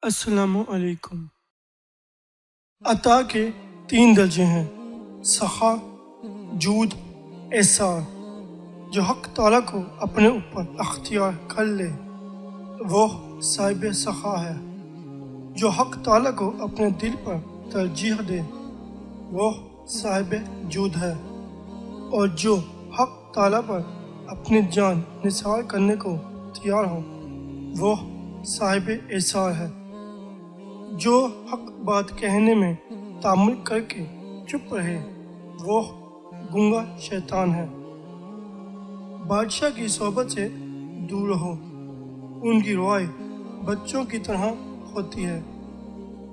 السلام علیکم۔ عطا کے 3 درجے ہیں: سخا، جود، احسان۔ جو حق تعالیٰ کو اپنے اوپر اختیار کر لے وہ صاحب سخا ہے۔ جو حق تعالیٰ کو اپنے دل پر ترجیح دے وہ صاحب جود ہے، اور جو حق تعالیٰ پر اپنی جان نثار کرنے کو تیار ہو وہ صاحب احسان ہے۔ جو حق بات کہنے میں تامل کر کے چپ رہے وہ گنگا شیطان ہے۔ بادشاہ کی صحبت سے دور رہو، ان کی رائے بچوں کی طرح ہوتی ہے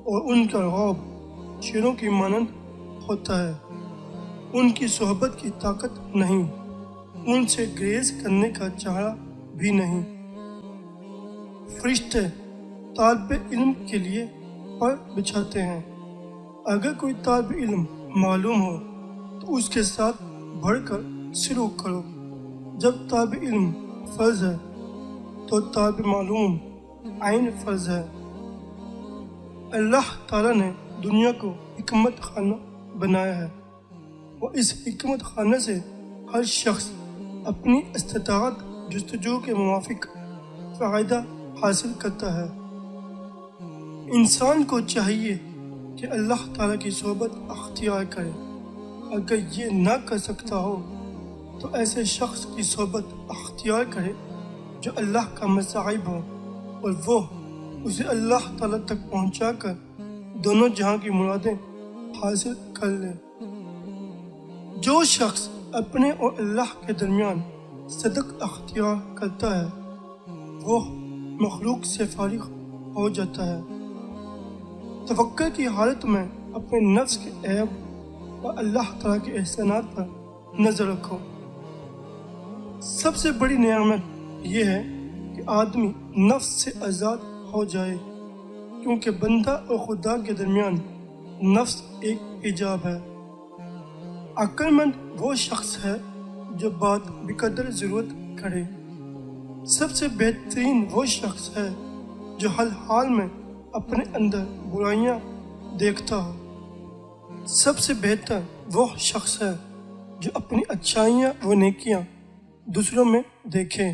اور ان کا رعب شیروں کی مانند ہوتا ہے۔ ان کی صحبت کی طاقت نہیں، ان سے گریز کرنے کا چارہ بھی نہیں۔ فرشتے طالب علم کے لیے پر بچھاتے ہیں۔ اگر کوئی طالب علم معلوم ہو تو اس کے ساتھ بڑھ کر سلوک کرو۔ جب طالب علم فرض ہے تو طالب معلوم عین فرض ہے۔ اللہ تعالیٰ نے دنیا کو حکمت خانہ بنایا ہے اور اس حکمت خانہ سے ہر شخص اپنی استطاعت جستجو کے موافق فائدہ حاصل کرتا ہے۔ انسان کو چاہیے کہ اللہ تعالیٰ کی صحبت اختیار کرے۔ اگر یہ نہ کر سکتا ہو تو ایسے شخص کی صحبت اختیار کرے جو اللہ کا مصاحب ہو، اور وہ اسے اللہ تعالیٰ تک پہنچا کر دونوں جہاں کی مرادیں حاصل کر لے۔ جو شخص اپنے اور اللہ کے درمیان صدق اختیار کرتا ہے وہ مخلوق سے فارغ ہو جاتا ہے۔ تفکر کی حالت میں اپنے نفس کے عیب اور اللہ تعالیٰ کے احسانات پر نظر رکھو۔ سب سے بڑی نعمت یہ ہے کہ آدمی نفس سے آزاد ہو جائے، کیونکہ بندہ اور خدا کے درمیان نفس ایک حجاب ہے۔ عقل مند وہ شخص ہے جو بات بقدر ضرورت کرے۔ سب سے بہترین وہ شخص ہے جو ہر حال میں اپنے اندر برائیاں دیکھتا ہو۔ سب سے بہتر وہ شخص ہے جو اپنی اچھائیاں و نیکیاں دوسروں میں دیکھے۔